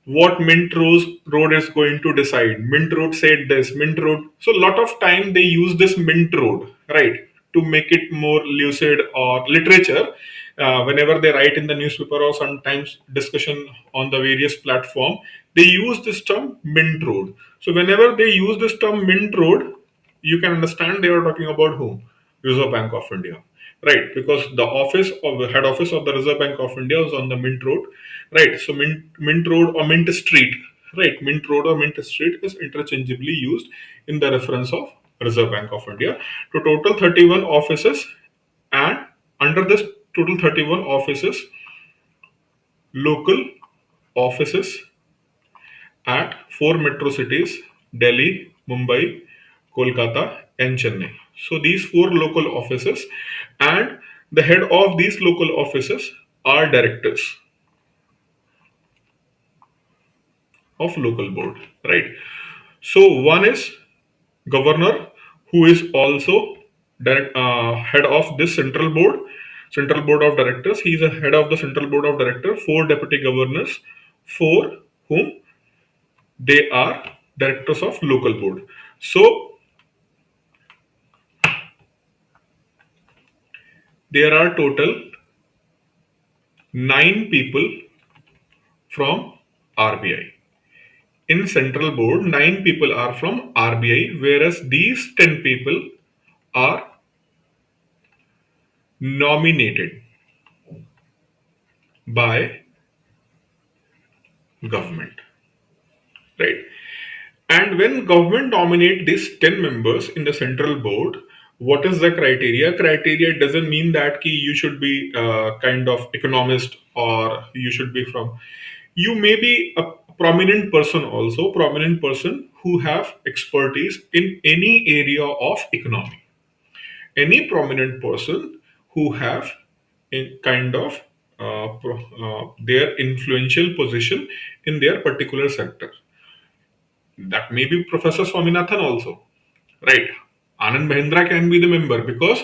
what Road is going to decide. Mint Road said this, Mint Road. So a lot of time they use this Mint Road, right, to make it more lucid or literature. Whenever they write in the newspaper or sometimes discussion on the various platform, they use this term Mint Road. So whenever they use this term Mint Road, you can understand they are talking about whom? Reserve Bank of India, right? Because the office of the head office of the Reserve Bank of India is on the Mint Road, right? So Mint Road or Mint Street, right? Mint Road or Mint Street is interchangeably used in the reference of Reserve Bank of India. To total 31 offices, and under this total 31 offices, local offices at four metro cities: Delhi, Mumbai, Kolkata, and Chennai. So these four local offices, and the head of these local offices are directors of local board, right? So one is governor, who is also head of this central board of directors. He is a head of the central board of directors. Four deputy governors, for whom they are directors of local board. So there are total 9 people from RBI. In central board, 9 people are from RBI, whereas these 10 people are nominated by government, right? And when government nominate these 10 members in the central board, what is the criteria? Criteria doesn't mean that you should be kind of economist, or you should be from, you may be a prominent person also, prominent person who have expertise in any area of economy. Any prominent person who have a kind of their influential position in their particular sector. That may be Professor Swaminathan also, right? Anand Mahindra can be the member, because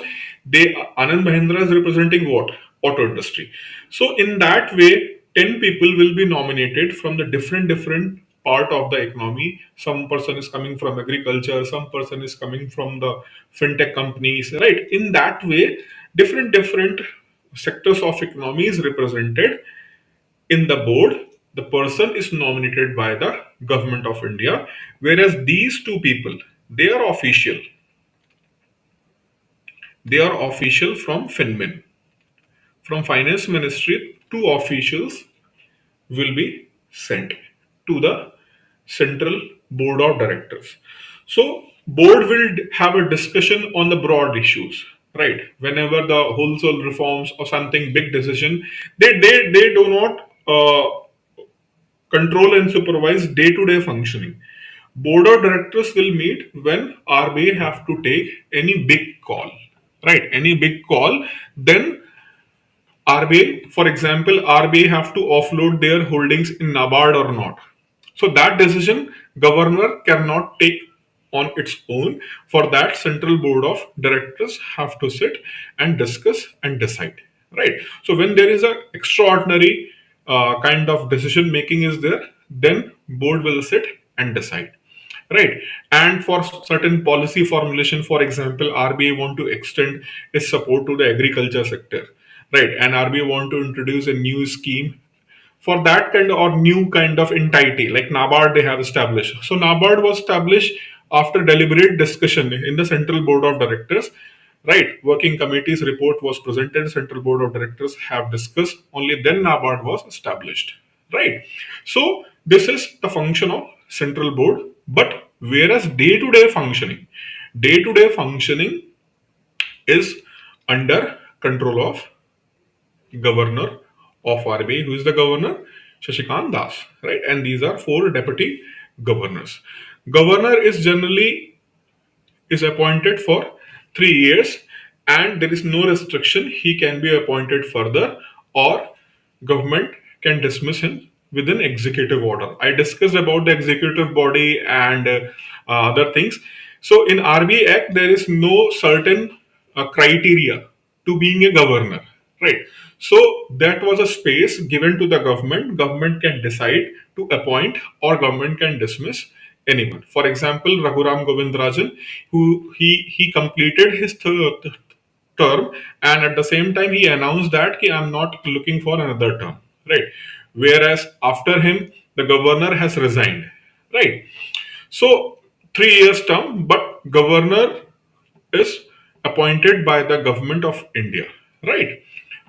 Anand Mahindra is representing what? Auto industry. So in that way, 10 people will be nominated from the different part of the economy. Some person is coming from agriculture, some person is coming from the fintech companies, right? In that way, different sectors of economy is represented in the board. The person is nominated by the government of India, whereas these two people, they are official. They are official from Finmin, from finance ministry. Two officials will be sent to the central board of directors. So board will have a discussion on the broad issues, right? Whenever the wholesale reforms or something big decision, they do not control and supervise day-to-day functioning. Board of directors will meet when RBI have to take any big call, right? Any big call, then RBI, for example, RBI have to offload their holdings in NABARD or not. So that decision governor cannot take on its own. For that, central board of directors have to sit and discuss and decide, right? So when there is a extraordinary kind of decision making is there, then board will sit and decide, right? And for certain policy formulation, for example, RBI want to extend its support to the agriculture sector, right? And RBI want to introduce a new scheme for that kind of, or new kind of entity like NABARD they have established. So NABARD was established after deliberate discussion in the central board of directors, right? Working committee's report was presented, central board of directors have discussed, only then NABARD was established, right? So this is the function of central board. But whereas day to day functioning is under control of governor of RBI. Who is the governor? Shashikant Das, right? And these are four deputy governors. Governor is generally is appointed for 3 years, and there is no restriction. He can be appointed further, or government can dismiss him within executive order. I discussed about the executive body and other things. So in RBI Act, there is no certain criteria to being a governor, right? So that was a space given to the government. Government can decide to appoint or government can dismiss anyone. For example, Raghuram Govindrajan, who he completed his term, and at the same time he announced that ki, I'm not looking for another term, right? Whereas after him the governor has resigned, right? So 3 years term, but governor is appointed by the government of India, right?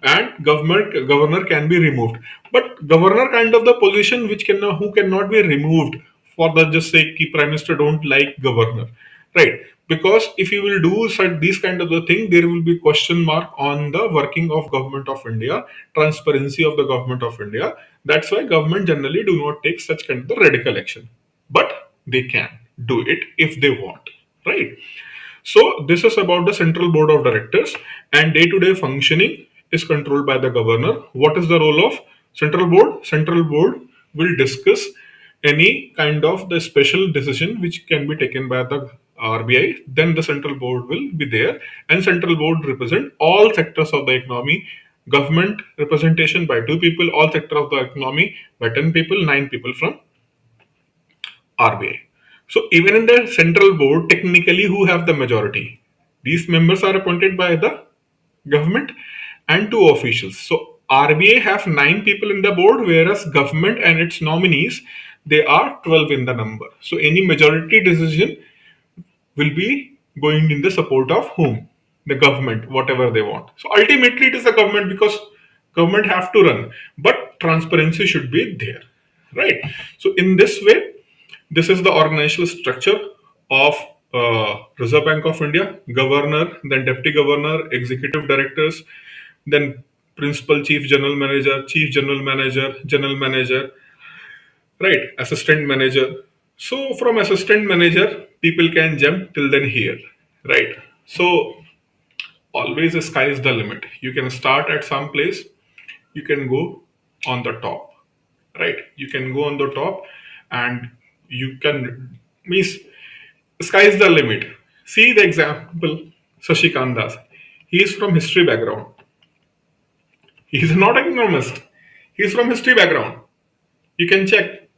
And governor can be removed, but governor kind of the position which can who cannot be removed for the just sake ki prime minister don't like governor, right? Because if you will do such these kind of the thing, there will be question mark on the working of government of India, transparency of the government of India. That's why government generally do not take such kind of the radical action, but they can do it if they want, right? So this is about the central board of directors, and day-to-day functioning is controlled by the governor. What is the role of central board? Central board will discuss any kind of the special decision which can be taken by the RBI. Then the central board will be there, and central board represent all sectors of the economy. Government representation by 2 people, all sector of the economy by 10 people, 9 people from RBI. So even in the central board, technically who have the majority? These members are appointed by the government and two officials. So RBI have 9 people in the board, whereas government and its nominees they are 12 in the number. So any majority decision will be going in the support of whom? The government, whatever they want. So ultimately it is the government because government have to run, but transparency should be there, right? So in this way, this is the organizational structure of Reserve Bank of India: governor, then deputy governor, executive directors, then principal chief general manager, right? Assistant manager. So from assistant manager, people can jump till then here, right? So always the sky is the limit. You can start at some place, you can go on the top, right? You can go on the top, and you can means sky is the limit. See the example, Sashikant Das. He is from history background. He is not an economist. He is from history background. You can check,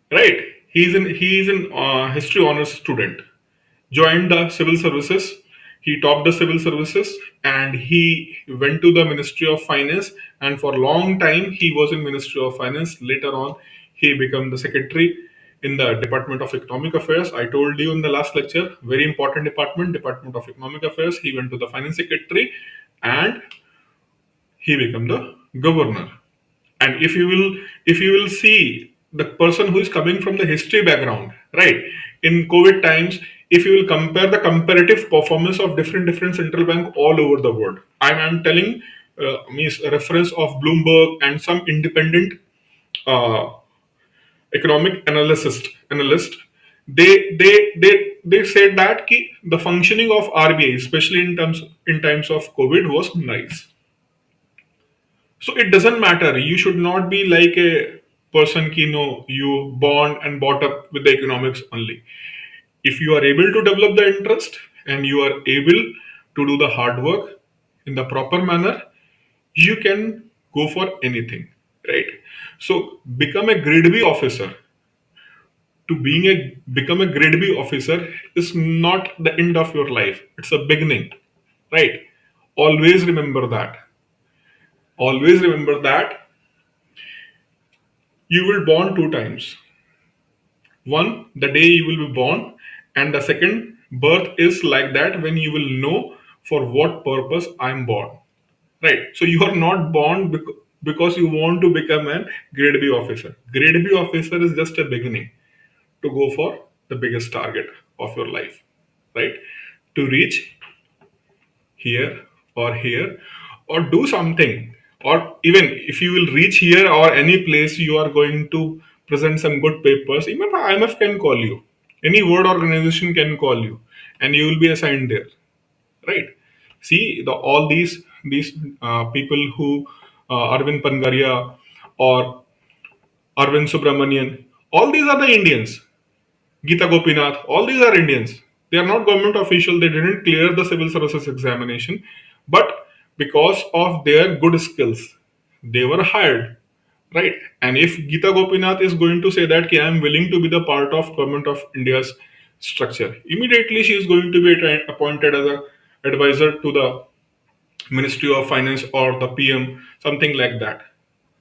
right? He is an history honors student. Joined the civil services. He topped the civil services and he went to the Ministry of Finance. And for a long time, he was in Ministry of Finance. Later on, he became the secretary in the Department of Economic Affairs. I told you in the last lecture, very important department, Department of Economic Affairs. He went to the Finance Secretary and he became the governor. And if you will see the person who is coming from the history background, right? In COVID times, if you will compare the comparative performance of different central bank all over the world, I'm telling means a reference of Bloomberg and some independent uh, economic analyst, they said that ki the functioning of RBI, especially in times of COVID, was nice. So it doesn't matter. You should not be like a person ki no, you born and brought up with the economics only. If you are able to develop the interest and you are able to do the hard work in the proper manner, you can go for anything, right? So become a grade B officer. To being a become a grade B officer is not the end of your life. It's a beginning, right? Always remember that. Always remember that you will born 2 times. One, the day you will be born, and the second, birth is like that when you will know for what purpose I'm born. Right. So you are not born because you want to become a grade B officer. Grade B officer is just a beginning to go for the biggest target of your life. Right. To reach here or do something, or even if you will reach here or any place you are going to present some good papers, even IMF can call you, any word organization can call you, and you will be assigned there, right? See all these people who Arvind Pangaria, or Arvind Subramanian. All these are the Indians. Geeta Gopinath, all these are Indians. They are not government official. They didn't clear the civil services examination, but because of their good skills, they were hired, right? And if Geeta Gopinath is going to say that, I am willing to be the part of government of India's structure, immediately she is going to be appointed as a advisor to the Ministry of Finance or the PM, something like that,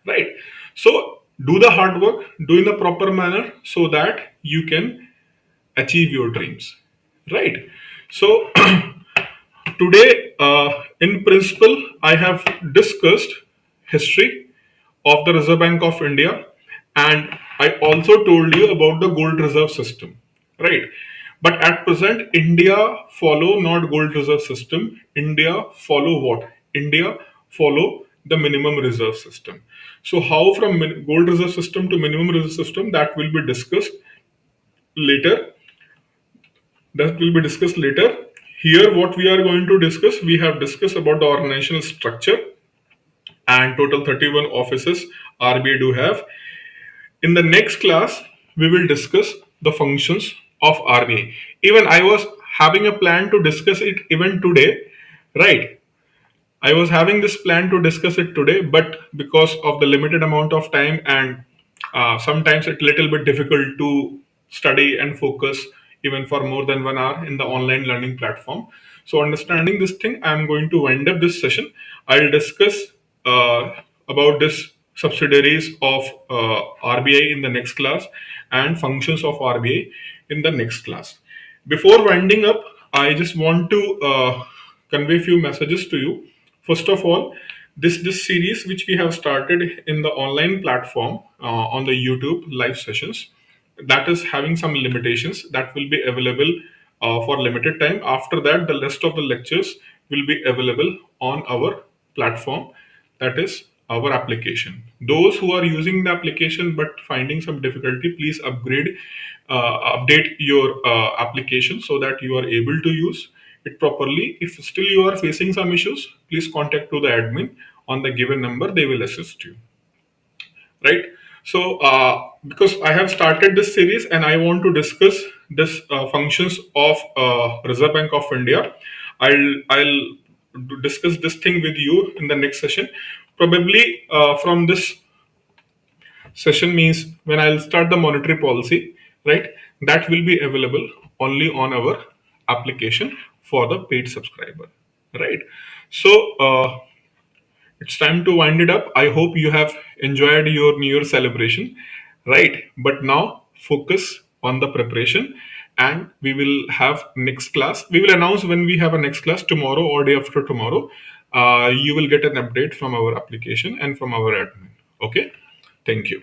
right? So do the hard work, do in the proper manner so that you can achieve your dreams, right? So today, in principle, I have discussed history of the Reserve Bank of India, and I also told you about the gold reserve system, right? But at present, India follow not gold reserve system. India follow what? India follow the minimum reserve system. So how from gold reserve system to minimum reserve system, that will be discussed later. That will be discussed later. Here, what we are going to discuss, we have discussed about the organizational structure and total 31 offices RBI do have. In the next class, we will discuss the functions of RBI. Even I was having a plan to discuss it even today, right? I was having this plan to discuss it today, but because of the limited amount of time and sometimes it's little bit difficult to study and focus even for more than 1 hour in the online learning platform. So understanding this thing, I'm going to wind up this session. I'll discuss about this subsidiaries of RBI in the next class and functions of RBI in the next class. Before winding up, I just want to convey few messages to you. First of all, this series which we have started in the online platform on the YouTube live sessions, that is having some limitations that will be available for limited time. After that, the rest of the lectures will be available on our platform, that is our application. Those who are using the application but finding some difficulty, please update your application so that you are able to use it properly. If still you are facing some issues, please contact to the admin on the given number. They will assist you, right? So because I have started this series and I want to discuss this functions of Reserve Bank of India, I'll discuss this thing with you in the next session. Probably from this session means when I'll start the monetary policy, right? That will be available only on our application for the paid subscriber, right? So it's time to wind it up. I hope you have enjoyed your New Year celebration, right? But now focus on the preparation, and we will have next class. We will announce when we have a next class tomorrow or day after tomorrow. You will get an update from our application and from our admin. Okay. Thank you.